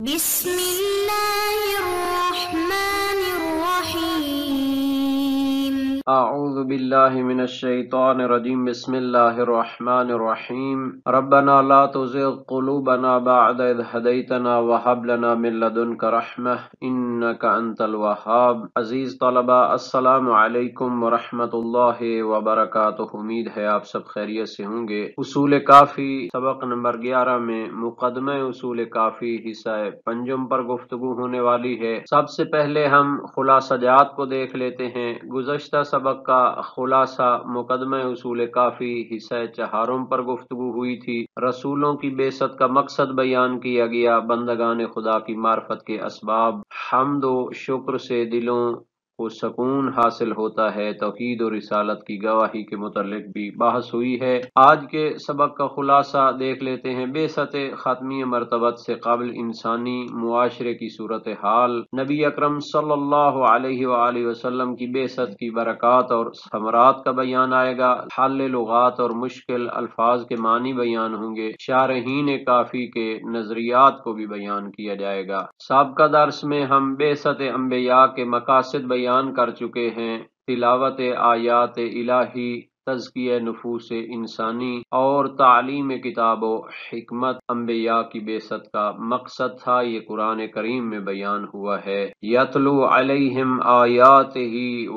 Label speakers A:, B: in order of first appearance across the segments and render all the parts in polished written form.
A: بسم اللہ الرحمن الرحیم
B: اعوذ باللہ من الشیطان الرجیم بسم اللہ الرحمن الرحیم ربنا لا تزغ قلوبنا بعد اذ ہدیتنا وہب لنا من لدنک رحمہ انک انت الوہاب۔ عزیز طلبہ، السلام علیکم ورحمۃ اللہ وبرکاتہ۔ امید ہے آپ سب خیریت سے ہوں گے۔ اصول کافی سبق نمبر 11 میں مقدمہ اصول کافی حصہ پنجم پر گفتگو ہونے والی ہے۔ سب سے پہلے ہم خلاصہ جات کو دیکھ لیتے ہیں۔ گزشتہ سبق کا خلاصہ مقدمہ اصول کافی حصہ چہارم پر گفتگو ہوئی تھی۔ رسولوں کی بعثت کا مقصد بیان کیا گیا، بندگان خدا کی معرفت کے اسباب، حمد و شکر سے دلوں کو سکون حاصل ہوتا ہے، توحید و رسالت کی گواہی کے متعلق بھی بحث ہوئی ہے۔ آج کے سبق کا خلاصہ دیکھ لیتے ہیں۔ بعثت ختمی مرتبت سے قبل انسانی معاشرے کی صورتحال، نبی اکرم صلی اللہ علیہ وآلہ وسلم کی بعثت کی برکات اور ثمرات کا بیان آئے گا، حل لغات اور مشکل الفاظ کے معنی بیان ہوں گے، شارحین کافی کے نظریات کو بھی بیان کیا جائے گا۔ سابقہ درس میں ہم بعثت انبیاء کے مقاصد بیان کر چکے ہیں، تلاوت آیات الہی، تزکیہ نفوس انسانی اور تعلیم کتاب و حکمت انبیاء کی بعثت کا مقصد تھا، یہ قرآن کریم میں بیان ہوا ہے۔ یتلو علیہم آیاتہ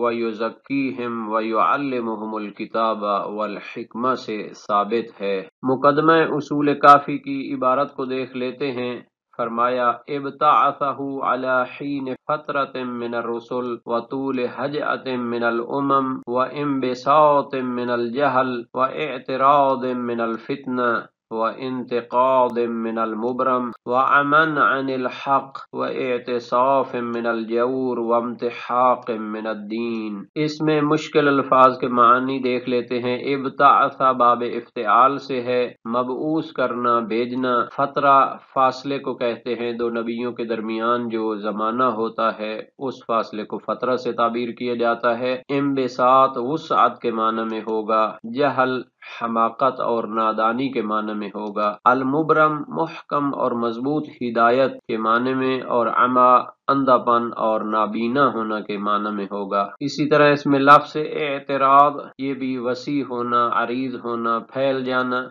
B: ویزکیہم ویعلمہم الکتاب والحکمہ سے ثابت ہے۔ مقدمہ اصول کافی کی عبارت کو دیکھ لیتے ہیں۔ فرمایا ابتعثہ علی حین فترۃ من الرسل وطول ہجأۃ من الامم وانبساط من الجہل واعتراض من الفتنہ وانتقاض من المبرم وعمن عن الحق واعتصاف من الجور وامتحاق من الدین۔ اس میں مشکل الفاظ کے معنی دیکھ لیتے ہیں۔ ابتعث باب افتعال سے ہے، مبعوث کرنا، بھیجنا۔ فترہ فاصلے کو کہتے ہیں، دو نبیوں کے درمیان جو زمانہ ہوتا ہے اس فاصلے کو فترہ سے تعبیر کیا جاتا ہے۔ انبساط وسعت کے معنی میں ہوگا، جہل حماقت اور نادانی کے معنی میں ہوگا، المبرم محکم اور مضبوط ہدایت کے معنی میں، اور عما اندھا پن اور نابینا ہونا کے معنی میں ہوگا۔ اسی طرح اس میں لفظ اعتراض یہ بھی وسیع ہونا، عریض ہونا، پھیل جانا،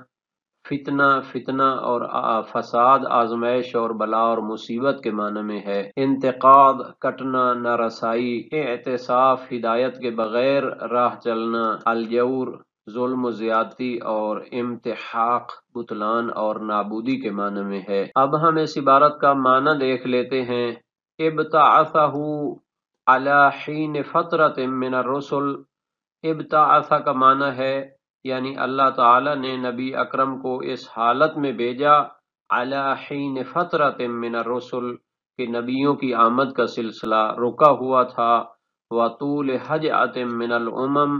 B: فتنہ اور فساد، آزمائش اور بلا اور مصیبت کے معنی میں ہے۔ انتقاد کٹنا، نارسائی، اعتصاف ہدایت کے بغیر راہ چلنا، الجور ظلم و زیادتی، اور امتحاق بطلان اور نابودی کے معنی میں ہے۔ اب ہم اس عبارت کا معنی دیکھ لیتے ہیں۔ ابتعثہ علی حین فترۃ من الرسل، ابتعث کا معنی ہے یعنی اللہ تعالی نے نبی اکرم کو اس حالت میں بھیجا، علی حین فترۃ من الرسل کہ نبیوں کی آمد کا سلسلہ رکا ہوا تھا، وطول ہجأۃ من الامم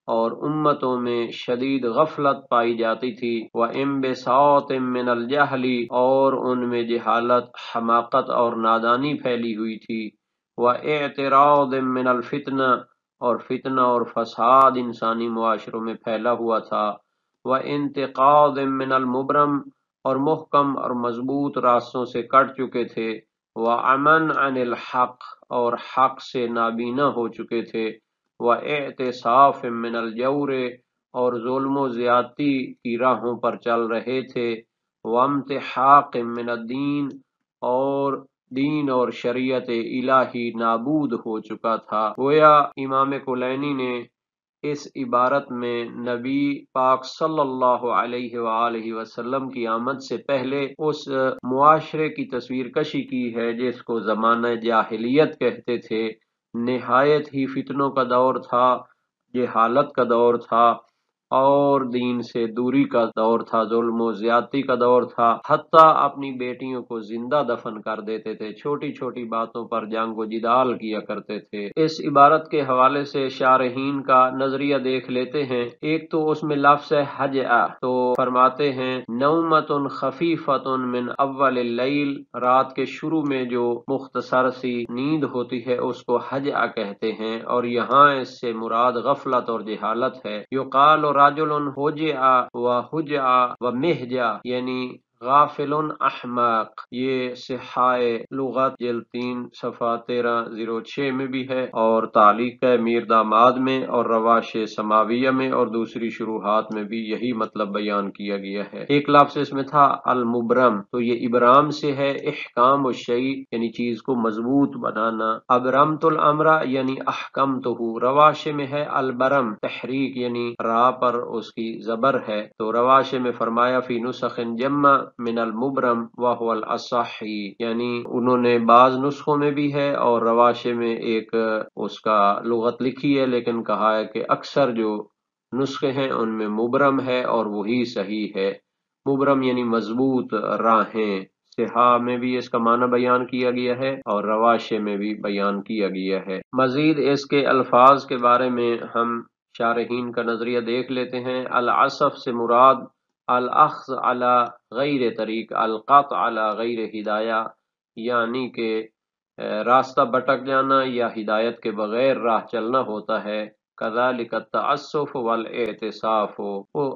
B: اور امتوں میں شدید غفلت پائی جاتی تھی، وانبساط من الجہل اور ان میں جہالت، حماقت اور نادانی پھیلی ہوئی تھی، واعتراض من الفتنہ اور فتنہ اور فساد انسانی معاشروں میں پھیلا ہوا تھا، وانتقاض من المبرم اور محکم اور مضبوط راستوں سے کٹ چکے تھے، وعمن عن الحق اور حق سے نابینا ہو چکے تھے، واعتصاف من الجور اور ظلم و زیادتی کی راہوں پر چل رہے تھے، وامتحاق من الدین اور دین اور شریعت الہی نابود ہو چکا تھا۔ گویا امام کلینی نے اس عبارت میں نبی پاک صلی اللہ علیہ وآلہ وسلم کی آمد سے پہلے اس معاشرے کی تصویر کشی کی ہے جس کو زمانہ جاہلیت کہتے تھے۔ نہایت ہی فتنوں کا دور تھا، جہالت کا دور تھا اور دین سے دوری کا دور تھا، ظلم و زیادتی کا دور تھا، حتیٰ اپنی بیٹیوں کو زندہ دفن کر دیتے تھے، چھوٹی چھوٹی باتوں پر جنگ و جدال کیا کرتے تھے۔ اس عبارت کے حوالے سے شارحین کا نظریہ دیکھ لیتے ہیں۔ ایک تو اس میں لفظ ہے ہجأ، تو فرماتے ہیں نومۃ خفیفۃ من اول اللیل، رات کے شروع میں جو مختصر سی نیند ہوتی ہے اس کو ہجأ کہتے ہیں، اور یہاں اس سے مراد غفلت اور جہالت ہے۔ یقال رجل ہجع و ہجع و مہجع، یعنی غافل احمق، یہ صحائے لغت جلد 3 صفحہ 1306 میں بھی ہے، اور تعلیق میر داماد میں اور رواش سماویہ میں اور دوسری شروحات میں بھی یہی مطلب بیان کیا گیا ہے۔ ایک لفظ اس میں تھا المبرم، تو یہ ابرام سے ہے، احکام الشیء یعنی چیز کو مضبوط بنانا، ابرمت الامر یعنی احکمتہ، رواش میں ہے البرم تحریک یعنی را پر اس کی زبر ہے، تو رواش میں فرمایا فی نسخ جمع من المبرم وهو الاصحی، یعنی انہوں نے بعض نسخوں میں بھی ہے اور رواشے میں ایک اس کا لغت لکھی ہے، لیکن کہا ہے کہ اکثر جو نسخے ہیں ان میں مبرم ہے اور وہی صحیح ہے۔ مبرم یعنی مضبوط راہیں، صحا میں بھی اس کا معنی بیان کیا گیا ہے اور رواشے میں بھی بیان کیا گیا ہے۔ مزید اس کے الفاظ کے بارے میں ہم شارحین کا نظریہ دیکھ لیتے ہیں۔ العصف سے مراد الاخذ علی غیر طریق، القطع علی غیر ہدایہ، یعنی کہ راستہ بھٹک جانا یا ہدایت کے بغیر راہ چلنا ہوتا ہے۔ کذالک التعسف والاعتصاف، وہ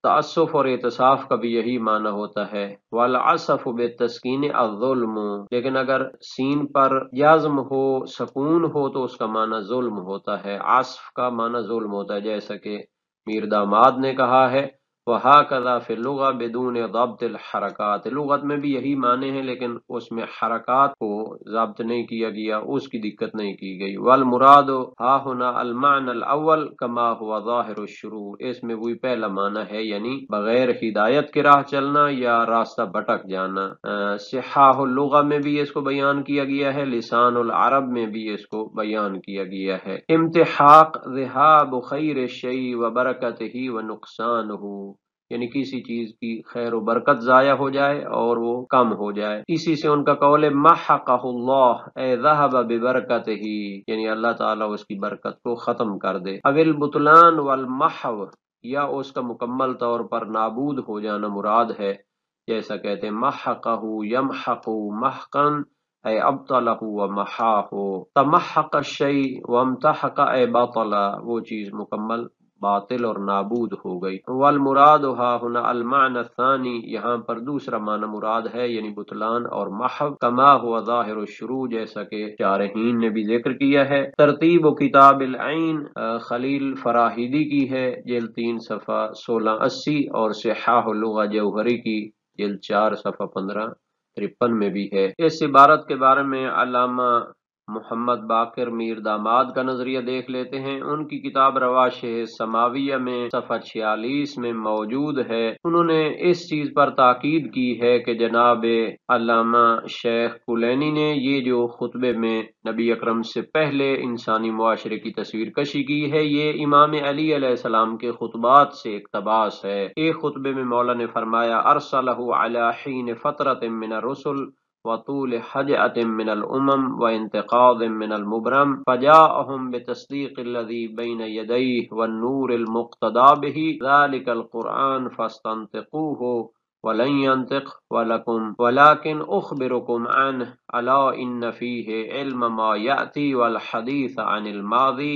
B: تعسف اور اعتصاف کا بھی یہی معنی ہوتا ہے۔ والعصف بالتسکین الظلم، لیکن اگر سین پر جزم ہو سکون ہو تو اس کا معنی ظلم ہوتا ہے، عصف کا معنی ظلم ہوتا ہے، جیسا کہ میر داماد نے کہا ہے وَهَكَذَا فِي اللُّغَةِ بِدُونِ ضَبْطِ الْحَرَكَاتِ، لغت میں بھی یہی معنی ہیں لیکن اس میں حرکات کو ضبط نہیں کیا گیا، اس کی دقت نہیں کی گئی۔ وَالْمُرَادُ هَا هُنَا الْمَعْنَى الْأَوَّلُ كَمَا هُوَ ظَاهِرُ الشُّرُوعِ، اس میں وہی پہلا معنی ہے، یعنی بغیر ہدایت کے راہ چلنا یا راستہ بھٹک جانا۔ صحاح اللغہ میں بھی اس کو بیان کیا گیا ہے، لسان العرب میں بھی اس کو بیان کیا گیا ہے۔ امتحاق ذهاب خیر الشیء وبرکتہ ونقصانہ، یعنی کسی چیز کی خیر و برکت ضائع ہو جائے اور وہ کم ہو جائے۔ اسی سے ان کا قول ہے محقہ اللہ اے ذہب ببرکتہ، یعنی اللہ تعالیٰ اس کی برکت کو ختم کر دے۔ اول بطلان والمحو، یا اس کا مکمل طور پر نابود ہو جانا مراد ہے، جیسا کہتے ہیں محقہ یمحق محقا اے ابطلہ ومحاہ، تمحق الشیء وامتحق اے بطلہ، وہ چیز مکمل باطل اور نابود ہو گئی۔ والمراد ہا ہنا المعنى الثانی، یہاں پر دوسرا معنی مراد ہے یعنی بطلان اور محو، کما ہوا ظاہر الشروع، جیسا کہ شارحین نے بھی ذکر کیا ہے۔ ترتیب و کتاب العین خلیل فراہیدی کی ہے، جلد 3 صفحہ 1680، اور صحاح اللغہ جوہری کی جلد 4 صفحہ 1553 میں بھی ہے۔ اس عبارت کے بارے میں علامہ محمد باقر میر داماد کا نظریہ دیکھ لیتے ہیں۔ ان کی کتاب رواش سماویہ میں صفحہ 46 میں موجود ہے۔ انہوں نے اس چیز پر تاکید کی ہے کہ جناب علامہ شیخ کلینی نے یہ جو خطبے میں نبی اکرم سے پہلے انسانی معاشرے کی تصویر کشی کی ہے، یہ امام علی علیہ السلام کے خطبات سے اقتباس ہے۔ ایک خطبے میں مولا نے فرمایا ارسلہ علی حین فترۃ من الرسل وطول حجأة من الأمم وانتقاض من المبرم فجاءهم بتصديق الذي بين يديه والنور المقتدى به ذلك القرآن فاستنطقوه ولن ينطق ولكن أخبركم عنه ألا إن فيه علم ما يأتي والحديث عن الماضي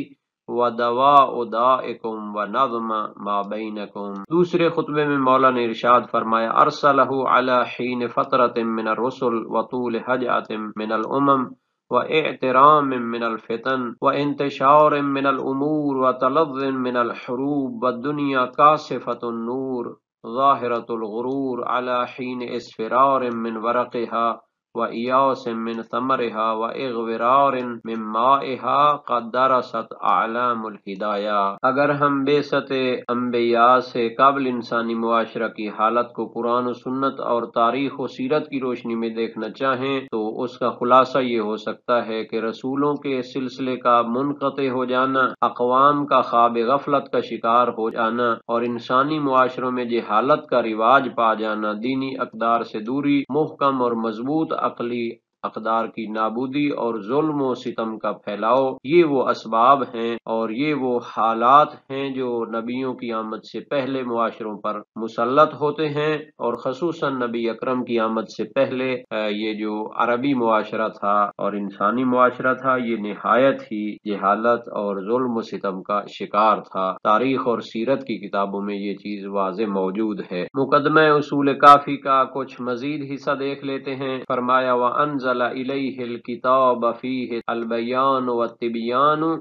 B: ودواء دائكم ونظم ما بینکم۔ دوسرے خطبے میں مولا نے ارشاد فرمایا ارسلہ علی حین فترۃ من الرسل وطول حجأۃ من الامم واعترام من الفتن وانتشار من الامور وتلظ من الحروب والدنیا کاسفۃ النور ظاہرۃ الغرور علی حین اسفرار من ورقها وَإِيَاسٍ مِّن ثَمَرِهَا وَإِغْوِرَارٍ مِّن مَّائِهَا قَدْ دَرَسَتْ أَعْلَامُ الْهِدَایَةِ، اگر ہم بعثت انبیاء سے قبل انسانی معاشرہ کی حالت کو قرآن و سنت اور تاریخ و سیرت کی روشنی میں دیکھنا چاہیں تو اس کا خلاصہ یہ ہو سکتا ہے کہ رسولوں کے سلسلے کا منقطع ہو جانا، اقوام کا خواب غفلت کا شکار ہو جانا اور انسانی معاشروں میں جہالت کا رواج پا جانا، دینی اقدار سے دوری، محکم اور مضبوط عقلی اقدار کی نابودی اور ظلم و ستم کا پھیلاؤ، یہ وہ اسباب ہیں اور یہ وہ حالات ہیں جو نبیوں کی آمد سے پہلے معاشروں پر مسلط ہوتے ہیں، اور خصوصاً نبی اکرم کی آمد سے پہلے یہ جو عربی معاشرہ تھا اور انسانی معاشرہ تھا، یہ نہایت ہی جہالت اور ظلم و ستم کا شکار تھا۔ تاریخ اور سیرت کی کتابوں میں یہ چیز واضح موجود ہے۔ مقدمہ اصول کافی کا کچھ مزید حصہ دیکھ لیتے ہیں۔ فرمایا وَأَنزَلَ إِلَيْهِ الْكِتَابَ فِيهِ الْبَيَانُ وَالتِّبْيَانُ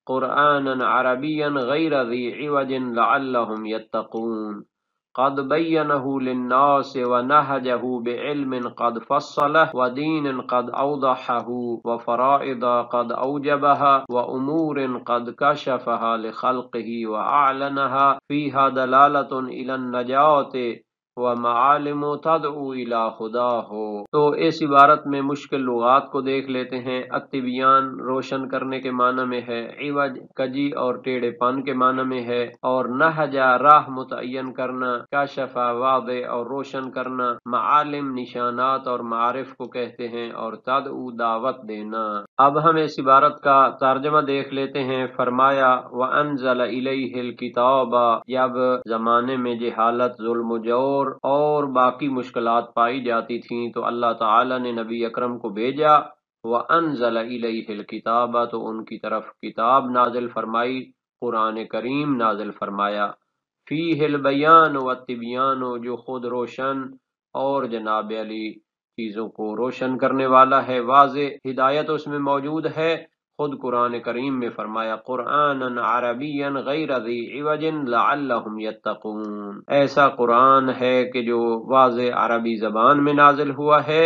B: قُرْآنًا عَرَبِيًّا غَيْرَ ذِي عِوَجٍ لَعَلَّهُمْ يَتَّقُونَ قد بينه للناس ونهجه بعلم قد فصله ودين قد أوضحه وفرائض قد أوجبها وأمور قد كشفها لخلقه وأعلنها فيها دلالة إلى النجاة ومعالم تدعو الى خداہ۔ تو اس عبارت میں مشکل لغات کو دیکھ لیتے ہیں۔ التبیان روشن کرنے کے معنی میں ہے، عوج کجی اور ٹیڑھے پن کے معنی میں ہے، اور نہجا راہ متعین کرنا، کشف واضح اور روشن کرنا، معالم نشانات اور معارف کو کہتے ہیں، اور تدعو دعوت دینا۔ اب ہم اس عبارت کا ترجمہ دیکھ لیتے ہیں۔ فرمایا وَأَنزَلَ إِلَيْهِ الْكِتَابَ، جب زمانے میں جہالت، ظلم و جور اور باقی مشکلات پائی جاتی تھیں تو اللہ تعالی نے نبی اکرم کو بھیجا۔ وَأَنزَلَ إِلَيْهِ الْكِتَابَ، تو ان کی طرف کتاب نازل فرمائی، قرآن کریم نازل فرمایا۔ فِيهِ الْبَيَانُ وَالتِّبْيَانُ، جو خود روشن اور جناب علی چیزوں کو روشن کرنے والا ہے، واضح ہدایت اس میں موجود ہے۔ خود قرآن کریم میں فرمایا قرآنًا عربیًا غیر ذی عوج لعلہم یتقون، ایسا قرآن ہے کہ جو واضح عربی زبان میں نازل ہوا ہے،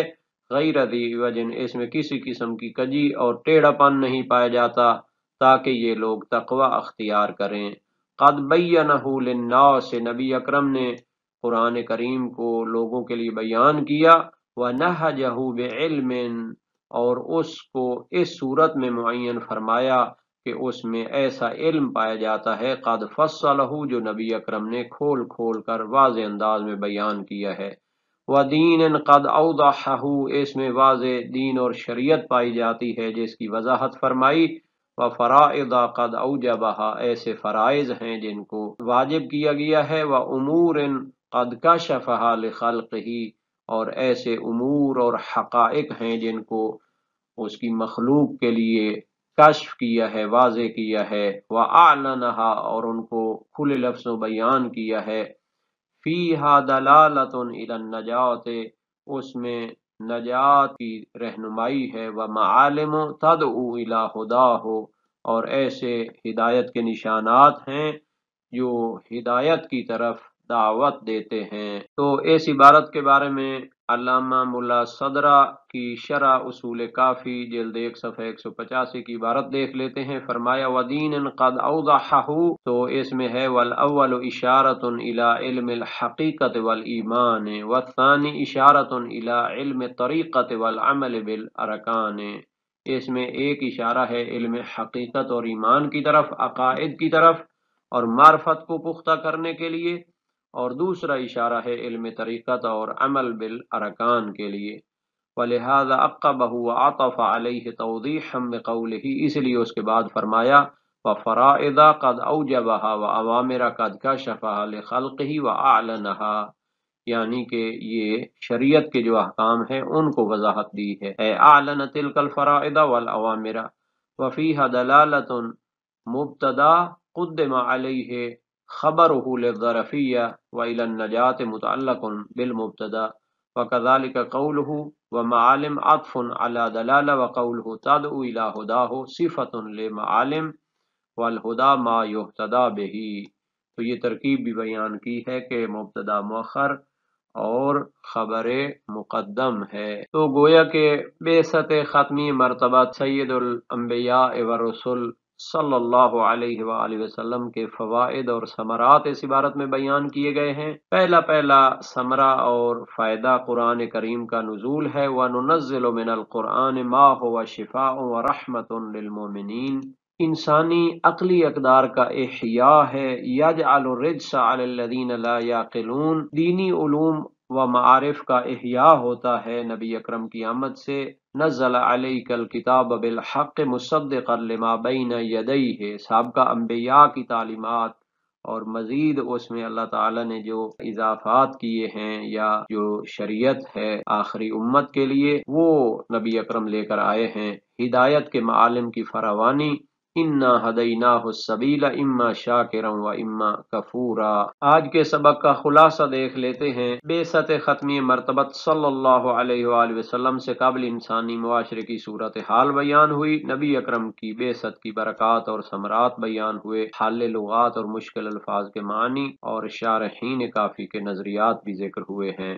B: غیر ذی عوج، اس میں کسی قسم کی کجی اور ٹیڑھا پن نہیں پایا جاتا، تاکہ یہ لوگ تقوی اختیار کریں۔ قد بینہ للناس، نبی اکرم نے قرآن کریم کو لوگوں کے لیے بیان کیا، ونہجہ بعلم، اور اس کو اس صورت میں معین فرمایا کہ اس میں ایسا علم پایا جاتا ہے، قد فصلہ، جو نبی اکرم نے کھول کھول کر واضح انداز میں بیان کیا ہے، ودین قد اوضحہ، اس میں واضح دین اور شریعت پائی جاتی ہے جس کی وضاحت فرمائی، وفرائض قد اوجبہ، ایسے فرائض ہیں جن کو واجب کیا گیا ہے، وامور قد کشفہ لخلقہ، اور ایسے امور اور حقائق ہیں جن کو اس کی مخلوق کے لیے کشف کیا ہے، واضح کیا ہے، وَأَعْلَنَهَا، اور ان کو کھلے لفظوں بیان کیا ہے، فِيهَا دَلَالَةٌ إِلَى النَّجَاةِ، اس میں نجات کی رہنمائی ہے، وَمَعَالِمُ تَدْعُو إِلَى خُدَاهُ، اور ایسے ہدایت کے نشانات ہیں جو ہدایت کی طرف دعوت دیتے ہیں۔ تو اس عبارت کے بارے میں علامہ ملا صدرہ کی شرح اصول کافی جلد 1 صفحہ 185 کی عبارت دیکھ لیتے ہیں۔ فرمایا ودین قد اوضحہ، تو اس میں ہے والاول اشارۃ الی علم الحقیقت والایمان، والثانی اشارۃ الی علم طریقت والعمل بالارکان، اس میں ایک اشارہ ہے علم حقیقت اور ایمان کی طرف، عقائد کی طرف اور معرفت کو پختہ کرنے کے لیے، اور دوسرا اشارہ ہے علم طریقت اور عمل بالارکان کے لیے۔ ولہذا عقبہ وعطف علیہ توضیحا بقولہ، اس لیے اس کے بعد فرمایا وفرائض قد اوجبہا واوامر قد کشفہا لخلقہ واعلنہا، یعنی کہ یہ شریعت کے جو احکام ہیں ان کو وضاحت دی ہے، اے اعلن تلک الفرائض والاوامر، وفیہا دلالۃ مبتدا قدم علیہ خبرہ للظرفیہ وإلی النجاة متعلق بالمبتدا، وكذلك قوله ومعالم عطف على دلالة، وقوله تدعو إلى هداه صفة لمعالم، والهدى ما يهتدى به۔ تو یہ ترکیب بھی بیان کی ہے کہ مبتدا مؤخر اور خبر مقدم ہے۔ تو گویا کہ بعثت ختمی مرتبہ سید الانبیاء والرسل صلی اللہ علیہ وآلہ وسلم کے فوائد اور ثمرات اس عبارت میں بیان کیے گئے ہیں۔ پہلا ثمرہ اور فائدہ قرآن کریم کا نزول ہے، وَنُنَزِّلُ مِنَ الْقُرْآنِ مَا هُوَ شِفَاءٌ وَرَحْمَةٌ لِّلْمُؤْمِنِينَ، انسانی عقلی اقدار کا احیاء ہے، یجعل الرجس علی الذین لا یعقلون، دینی علوم و معارف کا احیاء ہوتا ہے نبی اکرم کی آمد سے، نزل علیک الکتاب بالحق مصدقا لما بین یدیہ، سابقہ انبیاء کی تعلیمات اور مزید اس میں اللہ تعالیٰ نے جو اضافات کیے ہیں یا جو شریعت ہے آخری امت کے لیے وہ نبی اکرم لے کر آئے ہیں، ہدایت کے معالم کی فراوانی۔ انا ہدیناہ السبیل اما شاکرا و اما کفورا۔ آج کے سبق کا خلاصہ دیکھ لیتے ہیں۔ بعثت ختمی مرتبت صلی اللہ علیہ وآلہ وسلم سے قبل انسانی معاشرے کی صورتحال بیان ہوئی، نبی اکرم کی بعثت کی برکات اور ثمرات بیان ہوئے، حل لغات اور مشکل الفاظ کے معنی اور شارحین کافی کے نظریات بھی ذکر ہوئے ہیں۔